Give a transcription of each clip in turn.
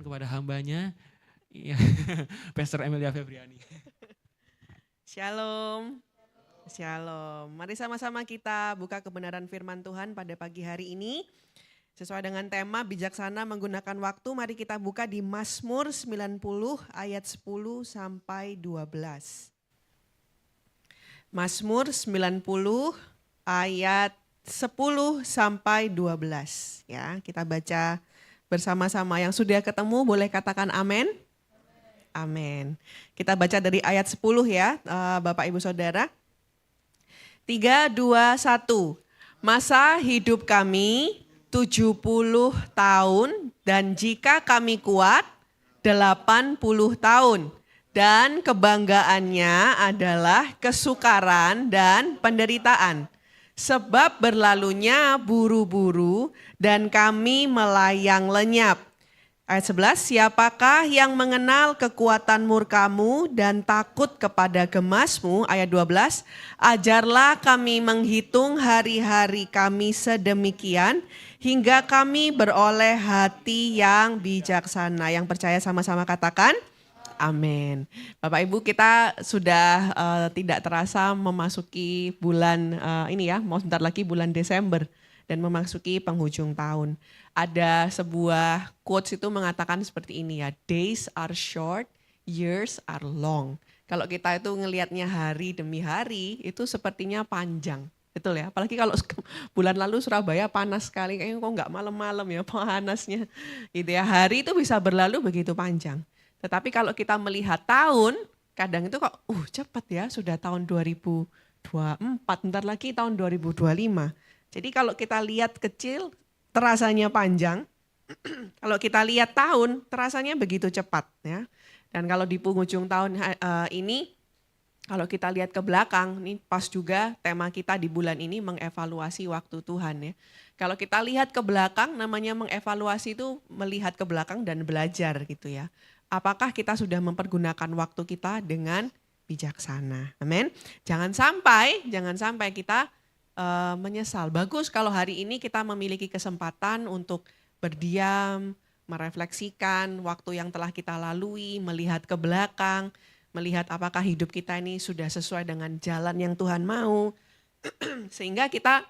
diserahkan kepada hambanya, ya, Pastor Emilia Febriani. Shalom. Shalom. Mari sama-sama kita buka kebenaran firman Tuhan pada pagi hari ini. Sesuai dengan tema bijaksana menggunakan waktu, mari kita buka di Mazmur 90 ayat 10 sampai 12. Mazmur 90 ayat 10 sampai 12. Ya, kita baca bersama-sama. Yang sudah ketemu boleh katakan amin. Amin. Kita baca dari ayat 10 ya, Bapak Ibu Saudara. 3, 2, 1. Masa hidup kami 70 tahun dan jika kami kuat 80 tahun. Dan kebanggaannya adalah kesukaran dan penderitaan. Sebab berlalunya buru-buru dan kami melayang lenyap. Ayat 11, siapakah yang mengenal kekuatan murkamu dan takut kepada gemasmu? Ayat 12, ajarlah kami menghitung hari-hari kami sedemikian hingga kami beroleh hati yang bijaksana. Yang percaya sama-sama katakan, amin. Bapak Ibu, kita sudah tidak terasa memasuki bulan ini ya, mau sebentar lagi bulan Desember dan memasuki penghujung tahun. Ada sebuah quotes itu mengatakan seperti ini ya, days are short, years are long. Kalau kita itu ngelihatnya hari demi hari, itu sepertinya panjang. Betul ya, apalagi kalau bulan lalu Surabaya panas sekali, kayaknya kok nggak malam-malam ya panasnya. Gitu ya, hari itu bisa berlalu begitu panjang. Tetapi kalau kita melihat tahun, kadang itu kok cepat ya, sudah tahun 2024, bentar lagi tahun 2025. Jadi kalau kita lihat kecil, terasanya panjang. Kalau kita lihat tahun, terasanya begitu cepat ya. Dan kalau di penghujung tahun ini, kalau kita lihat ke belakang, ini pas juga tema kita di bulan ini mengevaluasi waktu Tuhan ya. Kalau kita lihat ke belakang, namanya mengevaluasi itu melihat ke belakang dan belajar gitu ya. Apakah kita sudah mempergunakan waktu kita dengan bijaksana? Amin. Jangan sampai kita menyesal. Bagus kalau hari ini kita memiliki kesempatan untuk berdiam, merefleksikan waktu yang telah kita lalui, melihat ke belakang, melihat apakah hidup kita ini sudah sesuai dengan jalan yang Tuhan mau, sehingga kita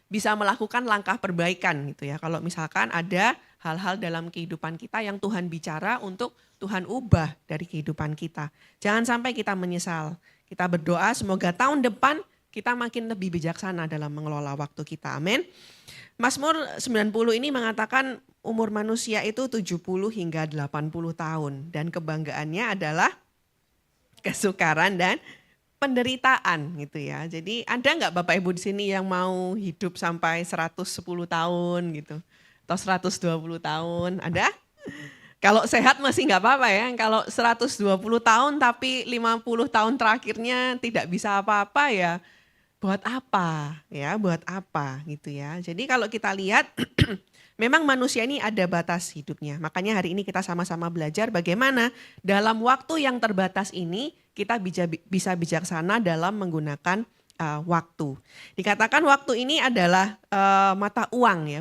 bisa melakukan langkah perbaikan gitu ya. Kalau misalkan ada hal-hal dalam kehidupan kita yang Tuhan bicara untuk Tuhan ubah dari kehidupan kita. Jangan sampai kita menyesal. Kita berdoa semoga tahun depan kita makin lebih bijaksana dalam mengelola waktu kita. Amin. Mazmur 90 ini mengatakan umur manusia itu 70 hingga 80 tahun. Dan kebanggaannya adalah kesukaran dan penderitaan gitu ya. Jadi ada nggak Bapak Ibu di sini yang mau hidup sampai 110 tahun gitu? Atau 120 tahun, ada? Kalau sehat masih nggak apa-apa ya, kalau 120 tahun tapi 50 tahun terakhirnya tidak bisa apa-apa ya, buat apa ya, buat apa gitu ya. Jadi kalau kita lihat memang manusia ini ada batas hidupnya. Makanya hari ini kita sama-sama belajar bagaimana dalam waktu yang terbatas ini kita bisa bijaksana dalam menggunakan waktu. Dikatakan waktu ini adalah mata uang ya.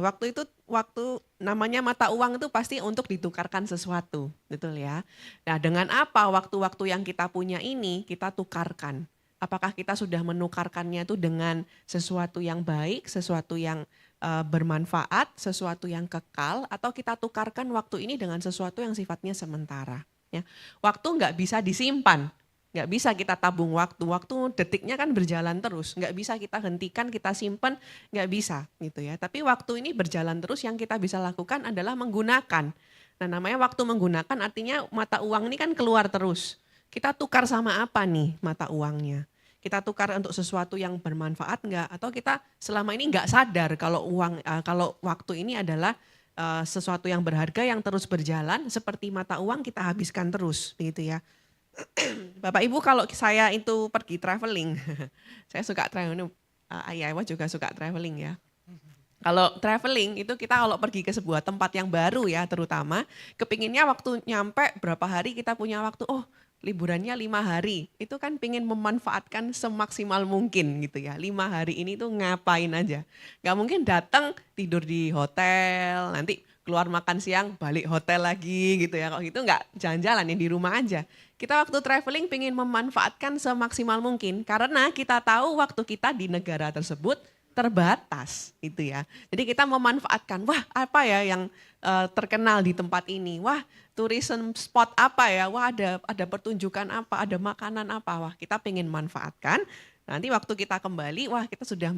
Waktu namanya mata uang itu pasti untuk ditukarkan sesuatu, betul ya. Nah, dengan apa waktu-waktu yang kita punya ini kita tukarkan? Apakah kita sudah menukarkannya itu dengan sesuatu yang baik, sesuatu yang bermanfaat, sesuatu yang kekal, atau kita tukarkan waktu ini dengan sesuatu yang sifatnya sementara. Ya. Waktu nggak bisa disimpan, nggak bisa kita tabung waktu detiknya kan berjalan terus, nggak bisa kita hentikan, kita simpan, nggak bisa gitu ya. Tapi waktu ini berjalan terus, yang kita bisa lakukan adalah menggunakan. Nah namanya waktu menggunakan artinya mata uang ini kan keluar terus. Kita tukar sama apa nih mata uangnya? Kita tukar untuk sesuatu yang bermanfaat enggak, atau kita selama ini enggak sadar kalau waktu ini adalah sesuatu yang berharga yang terus berjalan, seperti mata uang kita habiskan terus begitu ya. Bapak Ibu, kalau saya itu pergi traveling, saya suka traveling, Ayah juga suka traveling ya. Kalau traveling itu kita kalau pergi ke sebuah tempat yang baru ya terutama, kepinginnya waktu nyampe berapa hari kita punya waktu, liburannya 5 hari, itu kan pengen memanfaatkan semaksimal mungkin gitu ya. 5 hari ini tuh ngapain aja. Gak mungkin datang tidur di hotel, nanti keluar makan siang, balik hotel lagi gitu ya. Kalau gitu nggak jalan-jalan ya, di rumah aja. Kita waktu traveling pengen memanfaatkan semaksimal mungkin karena kita tahu waktu kita di negara tersebut terbatas gitu ya. Jadi kita memanfaatkan, wah apa ya yang terkenal di tempat ini, wah tourism spot apa ya, wah ada pertunjukan apa, ada makanan apa, wah kita pengen manfaatkan. Nanti waktu kita kembali, wah kita sudah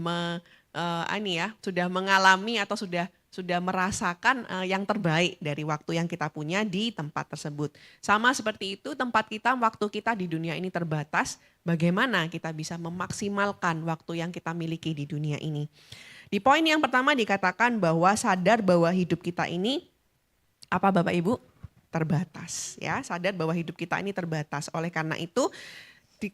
sudah mengalami atau sudah merasakan yang terbaik dari waktu yang kita punya di tempat tersebut. Sama seperti itu tempat kita, waktu kita di dunia ini terbatas, bagaimana kita bisa memaksimalkan waktu yang kita miliki di dunia ini. Di poin yang pertama dikatakan bahwa sadar bahwa hidup kita ini, apa Bapak Ibu? Terbatas ya, sadar bahwa hidup kita ini terbatas. Oleh karena itu,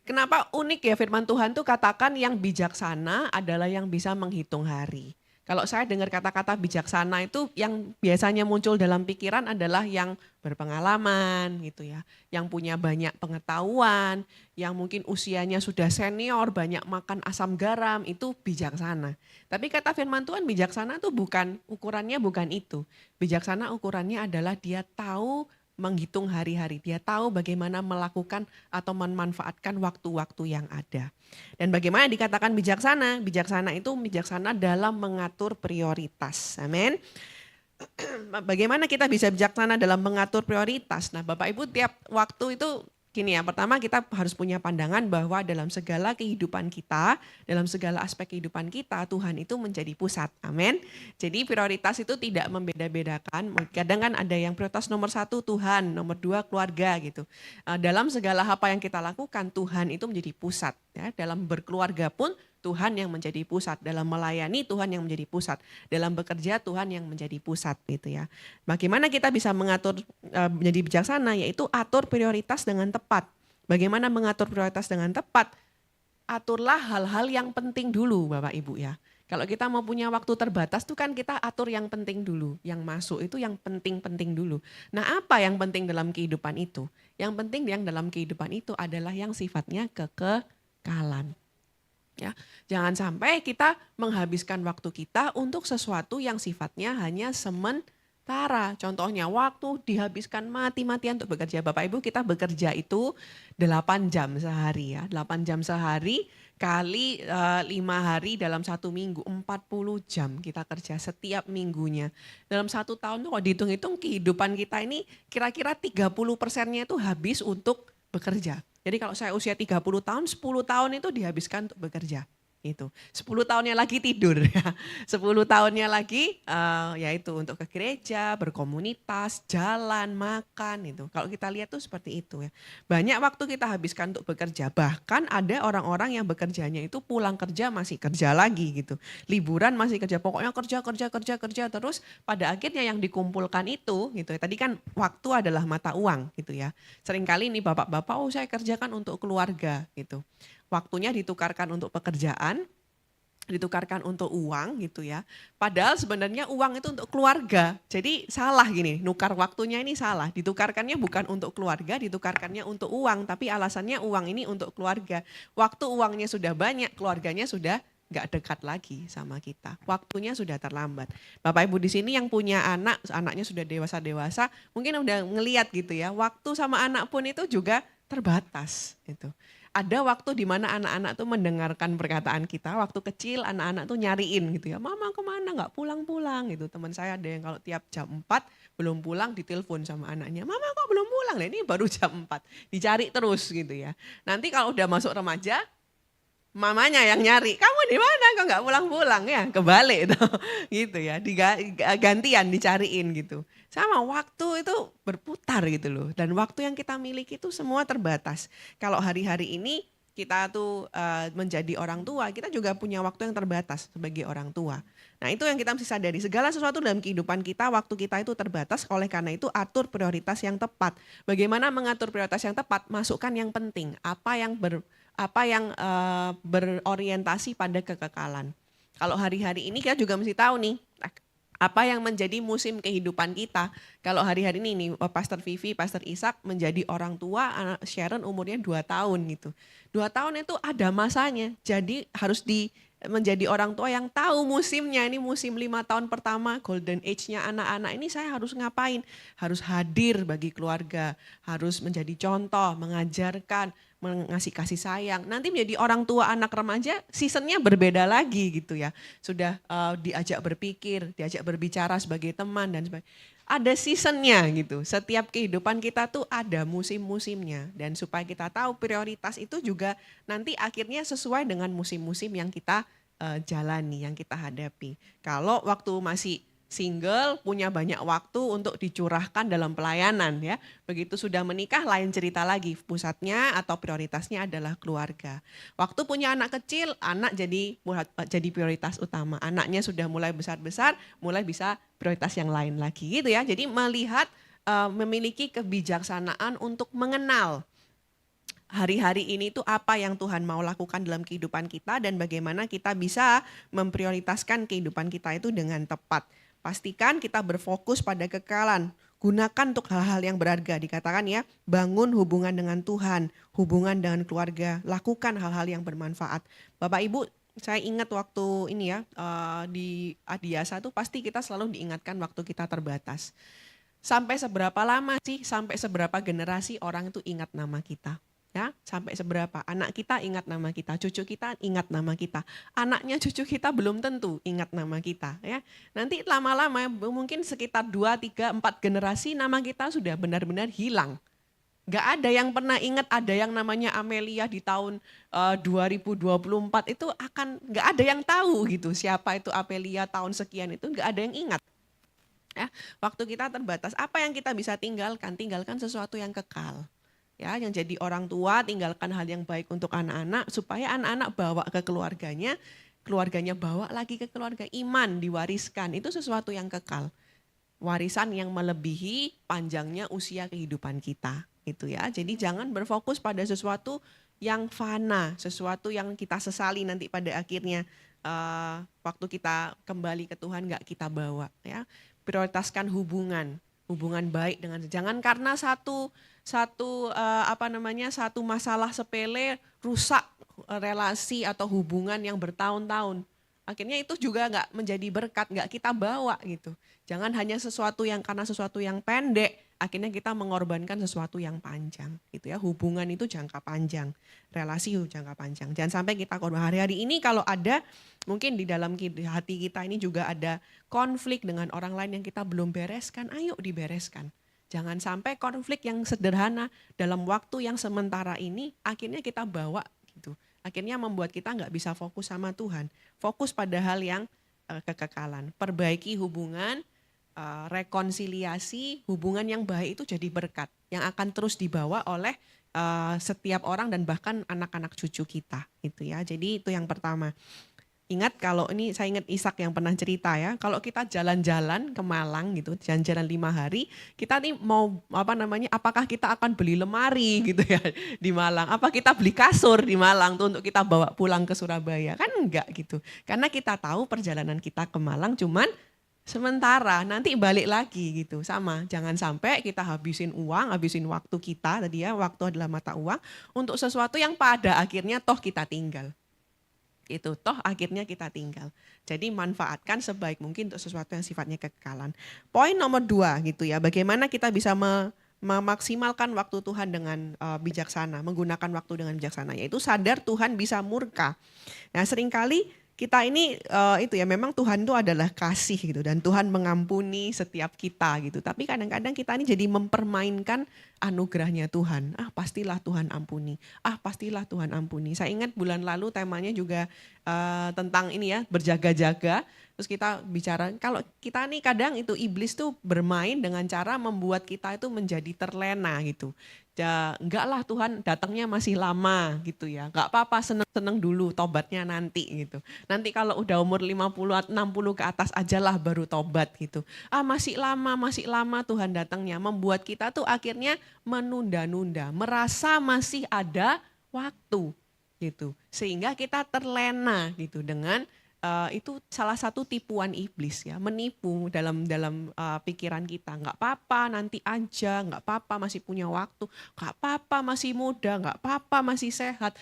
kenapa unik ya firman Tuhan tuh katakan yang bijaksana adalah yang bisa menghitung hari. Kalau saya dengar kata-kata bijaksana itu yang biasanya muncul dalam pikiran adalah yang berpengalaman gitu ya. Yang punya banyak pengetahuan, yang mungkin usianya sudah senior, banyak makan asam garam, itu bijaksana. Tapi kata firman Tuhan bijaksana tuh ukurannya bukan itu. Bijaksana ukurannya adalah dia tahu menghitung hari-hari. Dia tahu bagaimana melakukan atau memanfaatkan waktu-waktu yang ada. Dan bagaimana dikatakan bijaksana? Bijaksana itu bijaksana dalam mengatur prioritas. Amin. Bagaimana kita bisa bijaksana dalam mengatur prioritas? Nah Bapak Ibu tiap waktu itu gini ya, pertama kita harus punya pandangan bahwa dalam segala kehidupan kita, dalam segala aspek kehidupan kita, Tuhan itu menjadi pusat. Amin. Jadi prioritas itu tidak membeda-bedakan. Kadang kan ada yang prioritas nomor 1 Tuhan, nomor 2 keluarga gitu. Dalam segala apa yang kita lakukan, Tuhan itu menjadi pusat. Ya. Dalam berkeluarga pun Tuhan yang menjadi pusat, dalam melayani Tuhan yang menjadi pusat, dalam bekerja Tuhan yang menjadi pusat gitu ya. Bagaimana kita bisa mengatur menjadi bijaksana, yaitu atur prioritas dengan tepat. Bagaimana mengatur prioritas dengan tepat? Aturlah hal-hal yang penting dulu Bapak Ibu ya. Kalau kita mau punya waktu terbatas tuh kan kita atur yang penting dulu, yang masuk itu yang penting-penting dulu. Nah apa yang penting dalam kehidupan itu? Yang penting yang dalam kehidupan itu adalah yang sifatnya kekekalan. Ya, jangan sampai kita menghabiskan waktu kita untuk sesuatu yang sifatnya hanya sementara. Contohnya waktu dihabiskan mati-matian untuk bekerja. Bapak Ibu kita bekerja itu 8 jam sehari ya. 8 jam sehari kali 5 hari dalam 1 minggu. 40 jam kita kerja setiap minggunya. Dalam 1 tahun tuh kalau dihitung-hitung kehidupan kita ini kira-kira 30%-nya itu habis untuk bekerja. Jadi kalau saya usia 30 tahun, 10 tahun itu dihabiskan untuk bekerja. Itu 10 tahunnya lagi tidur ya. 10 tahunnya lagi yaitu untuk ke gereja, berkomunitas, jalan, makan itu. Kalau kita lihat tuh seperti itu ya. Banyak waktu kita habiskan untuk bekerja. Bahkan ada orang-orang yang bekerjanya itu pulang kerja masih kerja lagi gitu. Liburan masih kerja, pokoknya kerja terus pada akhirnya yang dikumpulkan itu gitu ya. Tadi kan waktu adalah mata uang gitu ya. Seringkali nih bapak-bapak, oh saya kerjakan untuk keluarga gitu. Waktunya ditukarkan untuk pekerjaan, ditukarkan untuk uang gitu ya. Padahal sebenarnya uang itu untuk keluarga. Jadi salah gini, nukar waktunya ini salah. Ditukarkannya bukan untuk keluarga, ditukarkannya untuk uang. Tapi alasannya uang ini untuk keluarga. Waktu uangnya sudah banyak, keluarganya sudah gak dekat lagi sama kita. Waktunya sudah terlambat. Bapak Ibu di sini yang punya anak, anaknya sudah dewasa-dewasa, mungkin udah ngeliat gitu ya. Waktu sama anak pun itu juga terbatas gitu. Ada waktu di mana anak-anak tuh mendengarkan perkataan kita, waktu kecil anak-anak tuh nyariin gitu ya, mama kemana nggak pulang-pulang gitu. Teman saya ada yang kalau tiap jam 4 belum pulang ditelepon sama anaknya, mama kok belum pulang, nah, ini baru jam 4, dicari terus gitu ya. Nanti kalau udah masuk remaja, mamanya yang nyari, kamu di mana kok nggak pulang-pulang ya, kebalik tuh gitu ya, gantian dicariin gitu. Sama waktu itu berputar gitu loh, dan waktu yang kita miliki itu semua terbatas. Kalau hari-hari ini kita tuh menjadi orang tua, kita juga punya waktu yang terbatas sebagai orang tua. Nah itu yang kita mesti sadari, segala sesuatu dalam kehidupan kita, waktu kita itu terbatas, oleh karena itu atur prioritas yang tepat. Bagaimana mengatur prioritas yang tepat? Masukkan yang penting, apa yang berorientasi pada kekekalan. Kalau hari-hari ini kita juga mesti tahu nih, apa yang menjadi musim kehidupan kita. Kalau hari-hari ini nih, Pastor Vivi, Pastor Ishak menjadi orang tua, anak Sharon umurnya 2 tahun gitu. 2 tahun itu ada masanya, jadi harus menjadi orang tua yang tahu musimnya, ini musim 5 tahun pertama, golden age-nya anak-anak ini saya harus ngapain? Harus hadir bagi keluarga, harus menjadi contoh, mengajarkan, mengasih kasih sayang. Nanti menjadi orang tua anak remaja, seasonnya berbeda lagi gitu ya. Sudah diajak berpikir, diajak berbicara sebagai teman dan sebagainya. Ada seasonnya gitu. Setiap kehidupan kita tuh ada musim-musimnya. Dan supaya kita tahu prioritas itu juga nanti akhirnya sesuai dengan musim-musim yang kita jalani, yang kita hadapi. Kalau waktu masih single, punya banyak waktu untuk dicurahkan dalam pelayanan ya. Begitu sudah menikah lain cerita lagi, pusatnya atau prioritasnya adalah keluarga. Waktu punya anak kecil, anak jadi prioritas utama. Anaknya sudah mulai besar-besar, mulai bisa prioritas yang lain lagi gitu ya. Jadi melihat memiliki kebijaksanaan untuk mengenal hari-hari ini tuh apa yang Tuhan mau lakukan dalam kehidupan kita dan bagaimana kita bisa memprioritaskan kehidupan kita itu dengan tepat. Pastikan kita berfokus pada kekekalan. Gunakan untuk hal-hal yang berharga. Dikatakan ya, bangun hubungan dengan Tuhan, hubungan dengan keluarga, lakukan hal-hal yang bermanfaat. Bapak Ibu, saya ingat waktu ini ya, di Adiasa tuh pasti kita selalu diingatkan waktu kita terbatas. Sampai seberapa lama sih, sampai seberapa generasi orang itu ingat nama kita? Ya, sampai seberapa anak kita ingat nama kita, cucu kita ingat nama kita, anaknya cucu kita belum tentu ingat nama kita ya. Nanti lama-lama mungkin sekitar 2, 3, 4 generasi nama kita sudah benar-benar hilang. Gak ada yang pernah ingat ada yang namanya Amelia di tahun 2024 itu gak ada yang tahu gitu siapa itu Amelia tahun sekian itu gak ada yang ingat. Ya, waktu kita terbatas, apa yang kita bisa tinggalkan? Tinggalkan sesuatu yang kekal. Ya, yang jadi orang tua tinggalkan hal yang baik untuk anak-anak supaya anak-anak bawa ke keluarganya, keluarganya bawa lagi ke keluarga. Iman diwariskan, itu sesuatu yang kekal. Warisan yang melebihi panjangnya usia kehidupan kita, gitu ya. Jadi jangan berfokus pada sesuatu yang fana, sesuatu yang kita sesali nanti pada akhirnya waktu kita kembali ke Tuhan nggak kita bawa ya. Prioritaskan hubungan baik dengan jangan karena satu masalah sepele rusak relasi atau hubungan yang bertahun-tahun. Akhirnya itu juga nggak menjadi berkat, nggak kita bawa gitu. Jangan hanya karena sesuatu yang pendek, akhirnya kita mengorbankan sesuatu yang panjang gitu ya. Hubungan itu jangka panjang, relasi jangka panjang. Jangan sampai kita korban. Hari-hari ini kalau ada mungkin di dalam hati kita ini juga ada konflik dengan orang lain yang kita belum bereskan, ayo dibereskan. Jangan sampai konflik yang sederhana dalam waktu yang sementara ini akhirnya kita bawa gitu. Akhirnya membuat kita nggak bisa fokus sama Tuhan. Fokus pada hal yang kekekalan. Perbaiki hubungan, rekonsiliasi, hubungan yang baik itu jadi berkat. Yang akan terus dibawa oleh setiap orang dan bahkan anak-anak cucu kita. Gitu ya. Jadi itu yang pertama. Ingat kalau ini saya ingat Ishak yang pernah cerita ya, kalau kita jalan-jalan ke Malang gitu, jalan-jalan 5 hari, kita nih mau apakah kita akan beli lemari gitu ya di Malang, apa kita beli kasur di Malang tuh untuk kita bawa pulang ke Surabaya, kan enggak gitu. Karena kita tahu perjalanan kita ke Malang cuman sementara, nanti balik lagi gitu, sama. Jangan sampai kita habisin uang, habisin waktu kita, tadi ya waktu adalah mata uang, untuk sesuatu yang pada akhirnya toh kita tinggal. Itu toh akhirnya kita tinggal. Jadi manfaatkan sebaik mungkin untuk sesuatu yang sifatnya kekekalan. Poin nomor 2 gitu ya, bagaimana kita bisa memaksimalkan waktu Tuhan dengan bijaksana, menggunakan waktu dengan bijaksana, yaitu sadar Tuhan bisa murka. Nah seringkali kita ini itu ya memang Tuhan itu adalah kasih gitu dan Tuhan mengampuni setiap kita gitu. Tapi kadang-kadang kita ini jadi mempermainkan anugerahnya Tuhan. Pastilah Tuhan ampuni. Pastilah Tuhan ampuni. Saya ingat bulan lalu temanya juga tentang ini ya, berjaga-jaga. Terus kita bicara kalau kita nih kadang itu iblis tuh bermain dengan cara membuat kita itu menjadi terlena gitu. Ya, enggak lah Tuhan datangnya masih lama gitu ya. Enggak apa-apa, seneng-seneng dulu, tobatnya nanti gitu. Nanti kalau udah umur 50 60 ke atas ajalah baru tobat gitu. Masih lama Tuhan datangnya, membuat kita tuh akhirnya menunda-nunda, merasa masih ada waktu gitu. Sehingga kita terlena gitu dengan itu salah satu tipuan iblis ya, menipu dalam pikiran kita. Nggak apa-apa nanti aja, nggak apa-apa masih punya waktu, nggak apa-apa masih muda, nggak apa-apa masih sehat.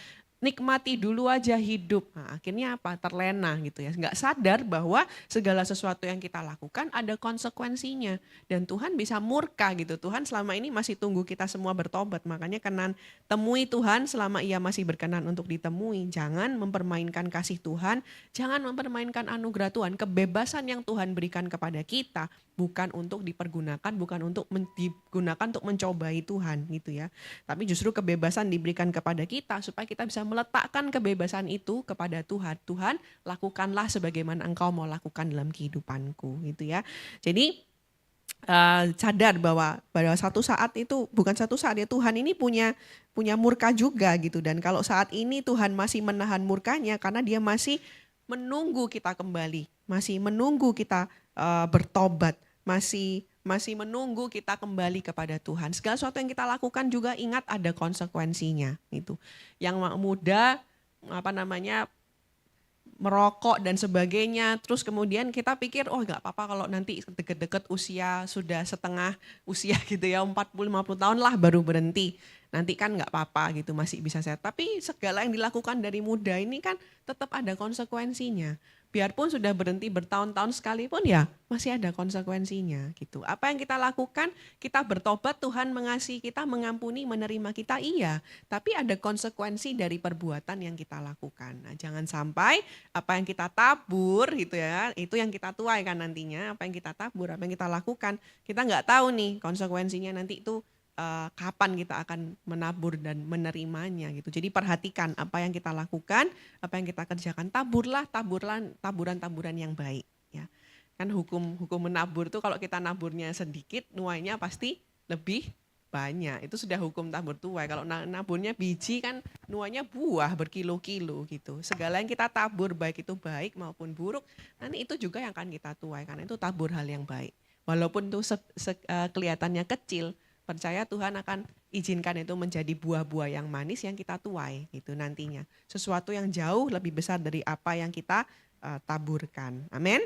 nikmati dulu aja hidup. Nah, akhirnya apa? Terlena gitu ya. Nggak sadar bahwa segala sesuatu yang kita lakukan ada konsekuensinya. Dan Tuhan bisa murka gitu. Tuhan selama ini masih tunggu kita semua bertobat. Makanya Kenan temui Tuhan selama ia masih berkenan untuk ditemui. Jangan mempermainkan kasih Tuhan. Jangan mempermainkan anugerah Tuhan. Kebebasan yang Tuhan berikan kepada kita bukan untuk dipergunakan, bukan untuk digunakan untuk mencobai Tuhan gitu ya. Tapi justru kebebasan diberikan kepada kita supaya kita bisa meletakkan kebebasan itu kepada Tuhan. Tuhan, lakukanlah sebagaimana Engkau mau lakukan dalam kehidupanku gitu ya. Jadi sadar bahwa pada satu saat itu, bukan satu saat ya, Tuhan ini punya murka juga gitu. Dan kalau saat ini Tuhan masih menahan murkanya karena dia masih menunggu kita kembali, masih menunggu kita bertobat, masih menunggu kita kembali kepada Tuhan. Segala sesuatu yang kita lakukan juga ingat ada konsekuensinya itu. Yang muda merokok dan sebagainya, terus kemudian kita pikir oh nggak apa-apa kalau nanti deket-deket usia sudah setengah usia gitu ya, 40-50 tahun lah baru berhenti. Nanti kan nggak apa-apa gitu, masih bisa sehat. Tapi segala yang dilakukan dari muda ini kan tetap ada konsekuensinya. Biarpun sudah berhenti bertahun-tahun sekalipun ya masih ada konsekuensinya gitu. Apa yang kita lakukan, kita bertobat, Tuhan mengasihi kita, mengampuni, menerima kita, iya. Tapi ada konsekuensi dari perbuatan yang kita lakukan. Nah, jangan sampai apa yang kita tabur gitu ya, itu yang kita tuai kan nantinya. Apa yang kita tabur, apa yang kita lakukan, kita nggak tahu nih konsekuensinya nanti itu kapan kita akan menabur dan menerimanya gitu. Jadi perhatikan apa yang kita lakukan, apa yang kita kerjakan, taburlah taburan-taburan yang baik ya. Kan hukum menabur tuh kalau kita naburnya sedikit, nuainya pasti lebih banyak. Itu sudah hukum tabur tuai. Kalau naburnya biji kan nuainya buah berkilo-kilo gitu. Segala yang kita tabur baik itu baik maupun buruk, nanti itu juga yang akan kita tuai karena itu tabur hal yang baik. Walaupun itu kelihatannya kecil, percaya Tuhan akan izinkan itu menjadi buah-buah yang manis yang kita tuai gitu nantinya. Sesuatu yang jauh lebih besar dari apa yang kita taburkan. Amin.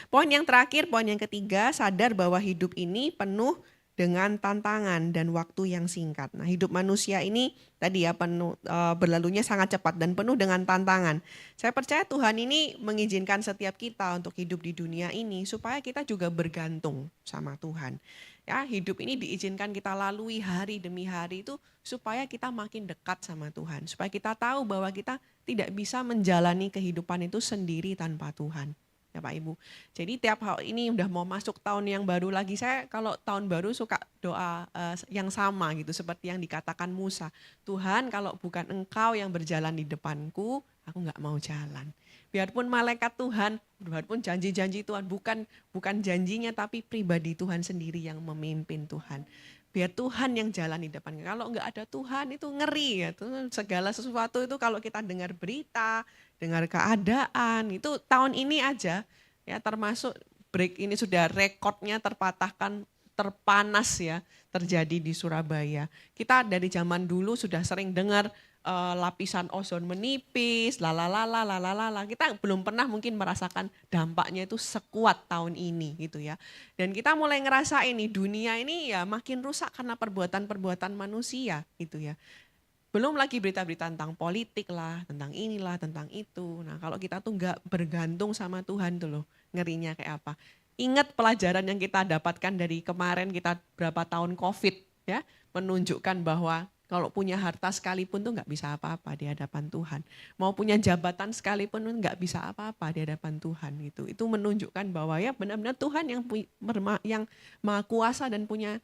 Poin yang terakhir, poin yang ketiga, sadar bahwa hidup ini penuh dengan tantangan dan waktu yang singkat. Nah, hidup manusia ini tadi ya penuh berlalunya sangat cepat dan penuh dengan tantangan. Saya percaya Tuhan ini mengizinkan setiap kita untuk hidup di dunia ini supaya kita juga bergantung sama Tuhan. Ya, hidup ini diizinkan kita lalui hari demi hari itu supaya kita makin dekat sama Tuhan. Supaya kita tahu bahwa kita tidak bisa menjalani kehidupan itu sendiri tanpa Tuhan. Ya Pak Ibu. Jadi tiap hal ini udah mau masuk tahun yang baru lagi. Saya kalau tahun baru suka doa yang sama gitu. Seperti yang dikatakan Musa. Tuhan kalau bukan Engkau yang berjalan di depanku, aku gak mau jalan. Biarpun malaikat Tuhan, biarpun janji-janji Tuhan, bukan janjinya tapi pribadi Tuhan sendiri yang memimpin Tuhan. Biar Tuhan yang jalan di depan. Kalau nggak ada Tuhan itu ngeri ya. Segala sesuatu itu kalau kita dengar berita, dengar keadaan, itu tahun ini aja ya termasuk break ini sudah rekodnya terpatahkan terpanas ya terjadi di Surabaya. Kita dari zaman dulu sudah sering dengar lapisan ozon menipis, lalalala. Kita belum pernah mungkin merasakan dampaknya itu sekuat tahun ini gitu ya. Dan kita mulai ngerasain nih dunia ini ya makin rusak karena perbuatan-perbuatan manusia gitu ya. Belum lagi berita-berita tentang politik lah, tentang inilah, tentang itu. Nah kalau kita tuh nggak bergantung sama Tuhan tuh loh, ngerinya kayak apa. Ingat pelajaran yang kita dapatkan dari kemarin kita berapa tahun COVID ya, menunjukkan bahwa kalau punya harta sekalipun tuh nggak bisa apa-apa di hadapan Tuhan. Mau punya jabatan sekalipun tuh nggak bisa apa-apa di hadapan Tuhan gitu. Itu menunjukkan bahwa ya benar-benar Tuhan yang maha kuasa dan punya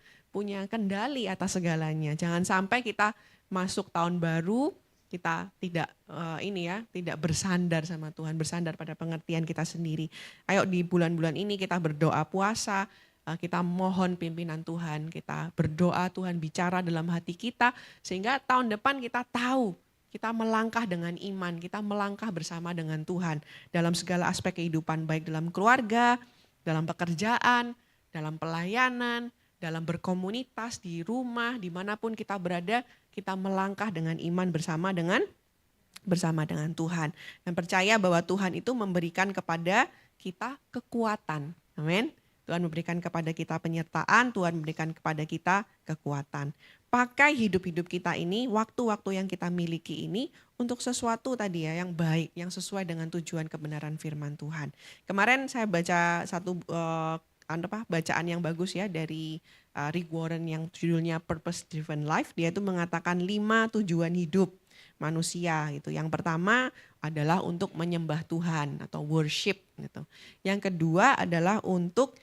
kendali atas segalanya. Jangan sampai kita masuk tahun baru kita tidak bersandar sama Tuhan, bersandar pada pengertian kita sendiri. Ayo di bulan-bulan ini kita berdoa puasa, kita mohon pimpinan Tuhan, kita berdoa Tuhan bicara dalam hati kita sehingga tahun depan kita tahu kita melangkah dengan iman, kita melangkah bersama dengan Tuhan dalam segala aspek kehidupan baik dalam keluarga, dalam pekerjaan, dalam pelayanan, dalam berkomunitas, di rumah, dimanapun kita berada, kita melangkah dengan iman bersama dengan Tuhan. Dan percaya bahwa Tuhan itu memberikan kepada kita kekuatan. Amin. Tuhan memberikan kepada kita penyertaan, Tuhan memberikan kepada kita kekuatan. Pakai hidup-hidup kita ini, waktu-waktu yang kita miliki ini untuk sesuatu tadi ya yang baik, yang sesuai dengan tujuan kebenaran firman Tuhan. Kemarin saya baca satu bacaan yang bagus ya dari Rick Warren yang judulnya Purpose Driven Life. Dia itu mengatakan 5 tujuan hidup manusia gitu. Yang pertama adalah untuk menyembah Tuhan atau worship gitu. Yang kedua adalah untuk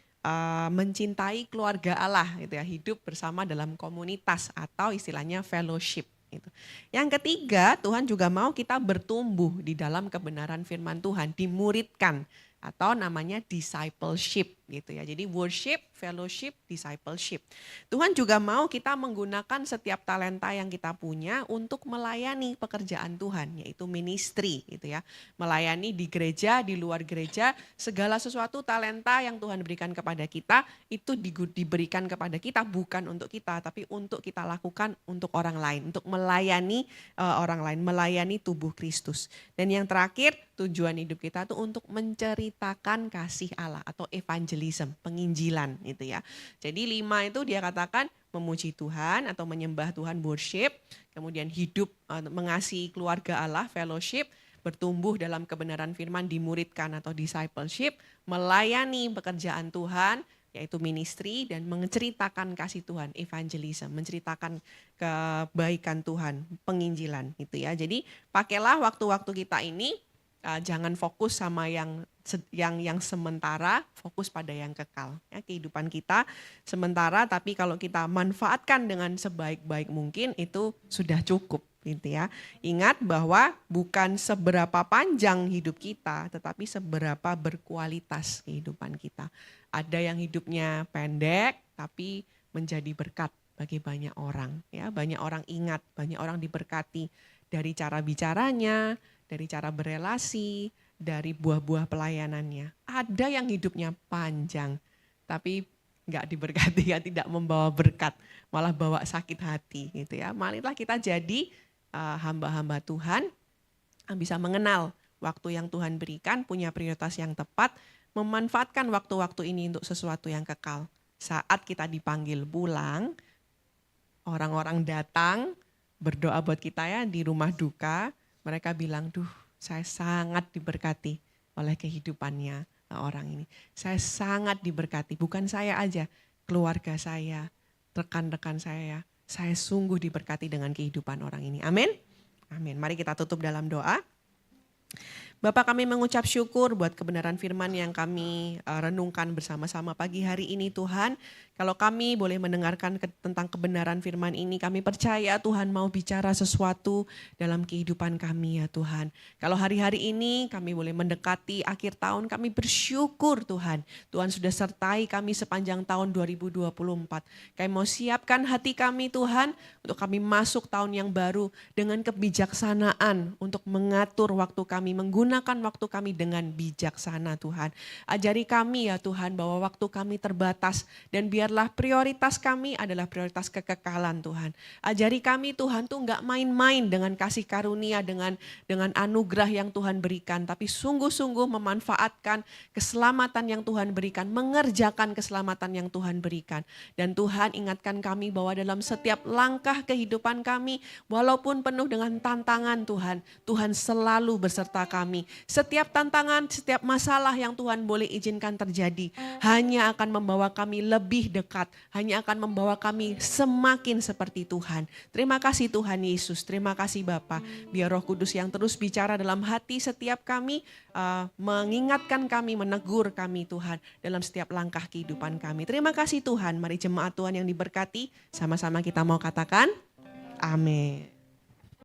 mencintai keluarga Allah gitu ya, hidup bersama dalam komunitas atau istilahnya fellowship gitu. Yang ketiga, Tuhan juga mau kita bertumbuh di dalam kebenaran firman Tuhan, dimuridkan atau namanya discipleship gitu ya. Jadi worship, fellowship, discipleship. Tuhan juga mau kita menggunakan setiap talenta yang kita punya untuk melayani pekerjaan Tuhan, yaitu ministry gitu ya. Melayani di gereja, di luar gereja, segala sesuatu talenta yang Tuhan berikan kepada kita itu diberikan kepada kita bukan untuk kita, tapi untuk kita lakukan untuk orang lain, untuk melayani orang lain, melayani tubuh Kristus. Dan yang terakhir, tujuan hidup kita itu untuk menceritakan kasih Allah atau evangelism, penginjilan gitu ya. Jadi 5 itu dia katakan memuji Tuhan atau menyembah Tuhan, worship, kemudian hidup mengasihi keluarga Allah, fellowship, bertumbuh dalam kebenaran firman, dimuridkan atau discipleship, melayani pekerjaan Tuhan, yaitu ministry, dan menceritakan kasih Tuhan, evangelism, menceritakan kebaikan Tuhan, penginjilan gitu ya. Jadi pakailah waktu-waktu kita ini, jangan fokus sama yang sementara, fokus pada yang kekal. Ya, kehidupan kita sementara, tapi kalau kita manfaatkan dengan sebaik-baik mungkin itu sudah cukup gitu ya. Ingat bahwa bukan seberapa panjang hidup kita, tetapi seberapa berkualitas kehidupan kita. Ada yang hidupnya pendek tapi menjadi berkat bagi banyak orang. Ya, banyak orang ingat, banyak orang diberkati dari cara bicaranya, dari cara berelasi, dari buah-buah pelayanannya. Ada yang hidupnya panjang, tapi nggak diberkati, ya, tidak membawa berkat, malah bawa sakit hati gitu ya. Marilah kita jadi hamba-hamba Tuhan yang bisa mengenal waktu yang Tuhan berikan, punya prioritas yang tepat, memanfaatkan waktu-waktu ini untuk sesuatu yang kekal. Saat kita dipanggil pulang, orang-orang datang berdoa buat kita ya di rumah duka, mereka bilang, duh saya sangat diberkati oleh kehidupannya orang ini. Saya sangat diberkati, bukan saya aja, keluarga saya, rekan-rekan saya sungguh diberkati dengan kehidupan orang ini. Amin. Amin. Mari kita tutup dalam doa. Bapak, kami mengucap syukur buat kebenaran firman yang kami renungkan bersama-sama pagi hari ini Tuhan. Kalau kami boleh mendengarkan tentang kebenaran firman ini, kami percaya Tuhan mau bicara sesuatu dalam kehidupan kami ya Tuhan. Kalau hari-hari ini kami boleh mendekati akhir tahun, kami bersyukur Tuhan. Tuhan sudah sertai kami sepanjang tahun 2024. Kami mau siapkan hati kami Tuhan untuk kami masuk tahun yang baru dengan kebijaksanaan untuk mengatur waktu kami, menggunakan waktu kami dengan bijaksana Tuhan. Ajari kami ya Tuhan bahwa waktu kami terbatas dan biarlah prioritas kami adalah prioritas kekekalan Tuhan. Ajari kami Tuhan tuh enggak main-main dengan kasih karunia, dengan anugerah yang Tuhan berikan, tapi sungguh-sungguh memanfaatkan keselamatan yang Tuhan berikan, mengerjakan keselamatan yang Tuhan berikan. Dan Tuhan ingatkan kami bahwa dalam setiap langkah kehidupan kami, walaupun penuh dengan tantangan Tuhan, Tuhan selalu beserta kami. Setiap tantangan, setiap masalah yang Tuhan boleh izinkan terjadi, hanya akan membawa kami lebih dekat, hanya akan membawa kami semakin seperti Tuhan. Terima kasih Tuhan Yesus, terima kasih Bapa. Biar Roh Kudus yang terus bicara dalam hati setiap kami, mengingatkan kami, menegur kami Tuhan dalam setiap langkah kehidupan kami. Terima kasih Tuhan, mari jemaat Tuhan yang diberkati, sama-sama kita mau katakan, amin.